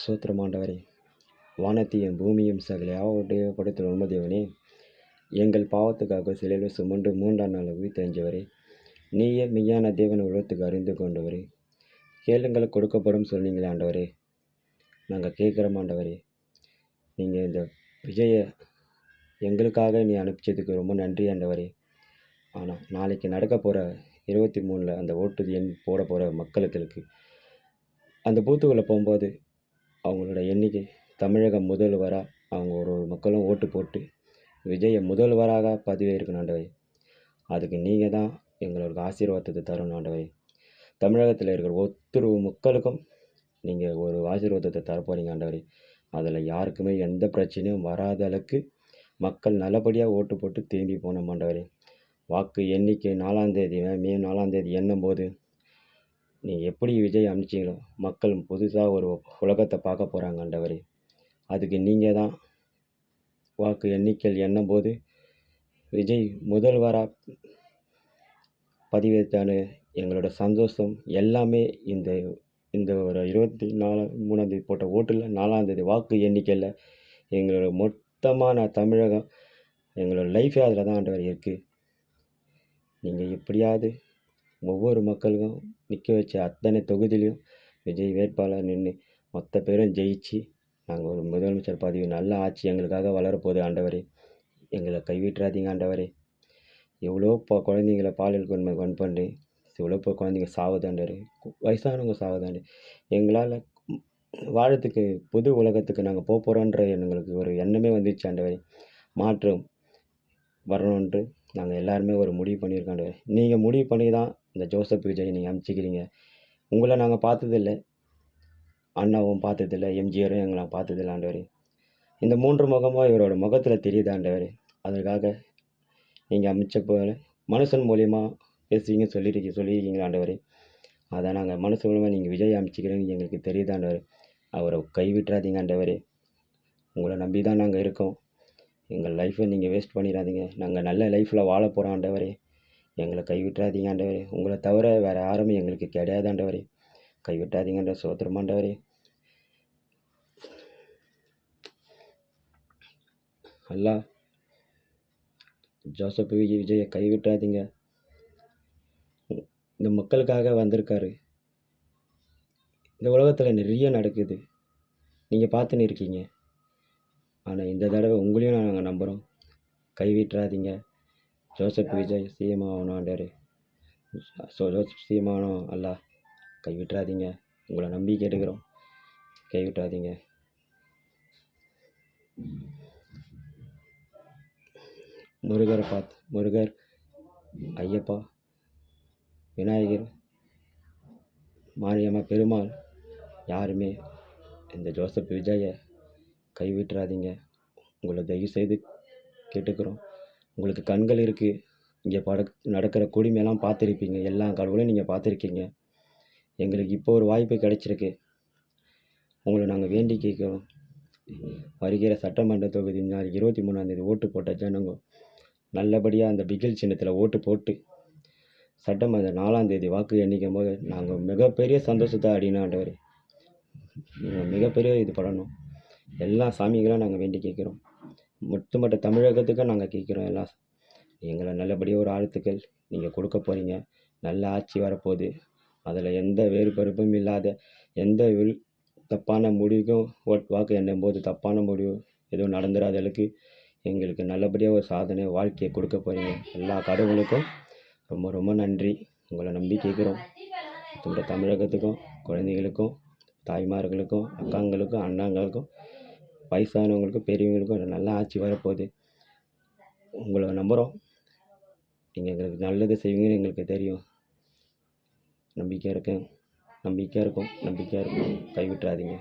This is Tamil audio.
ஸ்தோத்திரம் ஆண்டவரே! வானத்தையும் பூமியும் சகல யாவற்றையும் படைத்த உண்மைதேவனே, எங்கள் பாவத்துக்காக சிலுவையில் சுமந்து 3ஆம் நாள் உயிர்த்தெழுந்தவரே, நீயே மெய்யான தேவன் உலகத்துக்கு அறிந்து கொண்டவரே, கேளுங்கள் கொடுக்கப்படும் சொன்னீங்களே ஆண்டவரே. நாங்கள் கேட்குறோம் ஆண்டவரே. நீங்கள் இந்த விஜய எங்களுக்காக நீ அனுப்பிச்சதுக்கு ரொம்ப நன்றி ஆண்டவரே. ஆனால் நாளைக்கு நடக்க போகிற 23 அந்த ஓட்டு எண் போட போகிற மக்களுக்கு அந்த பூத்துக்குள்ளே போகும்போது அவங்களோட எண்ணிக்கை தமிழகம் முதல்வராக அவங்க ஒரு மக்களும் ஓட்டு போட்டு விஜயை முதல்வராக பதிவேற்கணும் ஆண்டவரே. அதுக்கு நீங்கள் தான் எங்களோட ஆசீர்வாதத்தை தரணும் ஆண்டவரே. தமிழகத்தில் இருக்கிற ஒவ்வொரு மக்களுக்கும் நீங்கள் ஒரு ஆசீர்வாதத்தை தரப்போறீங்க ஆண்டவரே. அதில் யாருக்குமே எந்த பிரச்சனையும் வராத அளவுக்கு மக்கள் நல்லபடியாக ஓட்டு போட்டு திரும்பி போனோம் ஆண்டவரே. வாக்கு எண்ணிக்கை 4ஆம் தேதி மே 4ஆம் தேதி எண்ணும் போது நீங்கள் எப்படி விஜய் அனுப்பிச்சிங்களோ மக்கள் புதுசாக ஒரு உலகத்தை பார்க்க போகிறாங்க ஆண்டவரே. அதுக்கு நீங்கள் தான் வாக்கு எண்ணிக்கை எண்ணும் போது விஜய் முதல்வராக பதிவேற்றான எங்களோட சந்தோஷம் எல்லாமே இந்த இந்த ஒரு 23ஆம் தேதி போட்ட ஓட்டில் 4ஆம் தேதி வாக்கு எண்ணிக்கையில் எங்களோட மொத்தமான தமிழகம் எங்களோட லைஃபே அதில் தான் ஆண்டவர் இருக்குது. நீங்கள் எப்படியாவது ஒவ்வொரு மக்களுக்கும் நிற்க வச்ச அத்தனை தொகுதியிலையும் விஜய் வேட்பாளர் நின்று மொத்த பேரும் ஜெயிச்சு நாங்கள் ஒரு முதலமைச்சர் பதவி நல்ல ஆட்சி எங்களுக்காக வளரப்போகுது ஆண்டவரே. எங்களை கைவிட்டுறாதீங்க ஆண்டவரே. எவ்வளோ குழந்தைங்கள பாலியல் கொடுமை பண்ணி எவ்வளோ குழந்தைங்க சாவுதாண்டரு, வயசானவங்க சாவுதாண்டு. எங்களால் வாழத்துக்கு புது உலகத்துக்கு நாங்கள் போக போகிறோன்ற எங்களுக்கு ஒரு எண்ணமே வந்துச்சு ஆண்டவரே. மாற்றம் வரணுன்ட்டு நாங்கள் எல்லாருமே ஒரு முடிவு பண்ணியிருக்கோம் ஆண்டவரே. நீங்கள் முடிவு பண்ணி தான் இந்த ஜோசப் விஜய் நீங்கள் அனுப்பிச்சிக்கிறீங்க. உங்களை நாங்கள் பார்த்ததில்லை, அண்ணாவும் பார்த்ததில்லை, எம்ஜிஆரும் எங்களை பார்த்ததில்லை ஆண்டவரே. இந்த 3 முகமாக இவரோட முகத்தில் தெரியுது ஆண்டவரே. அதற்காக நீங்கள் அமைச்ச போல மனுஷன் மூலியமாக பேசுவீங்க சொல்லியிருக்கீங்க ஆண்டவரே. அதை நாங்கள் மனசு மூலமாக நீங்கள் விஜய் அமைச்சிக்கிறீங்கன்னு எங்களுக்கு தெரியுது ஆண்டவரே. அவரை கைவிட்டுறாதீங்க ஆண்டவரே. உங்களை நம்பி தான் நாங்கள் இருக்கோம். எங்கள் லைஃப்பை நீங்கள் வேஸ்ட் பண்ணிடாதீங்க. நாங்கள் நல்ல லைஃப்பில் வாழ போகிறோம் ஆண்டவரே. எங்களை கைவிட்டுறாதீங்க ஆண்டவரே. உங்களை தவிர வேறு யாருமே எங்களுக்கு கிடையாது ஆண்டவரே. கைவிட்டாதீங்கன்ற சோத்திரம் ஆண்டவரே. அல்லா ஜோசப் விஜயை கைவிட்டாதீங்க. இந்த மக்களுக்காக வந்திருக்காரு. இந்த உலகத்தில் நிறைய நடக்குது, நீங்கள் பார்த்துன்னு இருக்கீங்க. ஆனால் இந்த தடவை உங்களையும் நாங்கள் நம்புகிறோம். கைவிட்டுறாதீங்க. ஜோசப் விஜய் சிஎம் ஆகணும் ஆண்டவரே. ஜோசப் சிஎம் ஆகணும். அல்லா கைவிட்டுறாதீங்க. உங்களை நம்பி கேட்டுக்கிறோம். கைவிட்டுறாதீங்க. முருகரை பார்த்து முருகர், ஐயப்பா, விநாயகர், மாரியம்மா, பெருமாள் யாருமே இந்த ஜோசப் விஜயை கைவிட்டுறாதீங்க. உங்களை தயவு செய்து கேட்டுக்கிறோம். உங்களுக்கு கண்கள் இருக்குது. இங்கே நடக்கிற கொடுமையெல்லாம் பார்த்துருப்பீங்க. எல்லா கடவுளையும் நீங்கள் பார்த்துருக்கீங்க. எங்களுக்கு இப்போ ஒரு வாய்ப்பு கிடைச்சிருக்கு. உங்களை நாங்கள் வேண்டி கேட்குறோம். வருகிற சட்டமன்ற தொகுதி 23ஆம் தேதி ஓட்டு போட்ட ஜனங்க நல்லபடியாக அந்த பிகில் சின்னத்தில் ஓட்டு போட்டு சட்டமன்ற 4ஆம் தேதி வாக்கு எண்ணிக்கும் போது நாங்கள் மிகப்பெரிய சந்தோஷத்தை அடையணும் ஆண்டவரே. மிகப்பெரிய இது படணும். எல்லா சாமிகளும் நாங்கள் வேண்டி கேட்குறோம். ஒட்டுமொத்த தமிழகத்துக்கும் நாங்கள் கேட்குறோம். எல்லாம் எங்களை நல்லபடியாக ஒரு ஆழ்த்துக்கள் நீங்கள் கொடுக்க போகிறீங்க. நல்ல ஆட்சி வரப்போகுது. அதில் எந்த வேறுபருப்பும் இல்லாத எந்த தப்பான முடிவுக்கும் வாக்கு எண்ணும் போது தப்பான முடிவு எதுவும் நடந்துடாத அளவுக்கு எங்களுக்கு நல்லபடியாக ஒரு சாதனை வாழ்க்கையை கொடுக்க போகிறீங்க. எல்லா கடவுளுக்கும் ரொம்ப ரொம்ப நன்றி. உங்களை நம்பி கேட்குறோம். தமிழகத்துக்கும் குழந்தைகளுக்கும் தாய்மார்களுக்கும் அக்காங்களுக்கும் அண்ணாங்களுக்கும் வயசானவங்களுக்கும் பெரியவங்களுக்கும் நல்ல ஆட்சி வரப்போகுது. உங்களை நம்புகிறோம். நீங்கள் எங்களுக்கு நல்லது செய்வீங்கன்னு எங்களுக்கு தெரியும். நம்பிக்கையாக இருக்கும். கைவிட்டுறாதீங்க.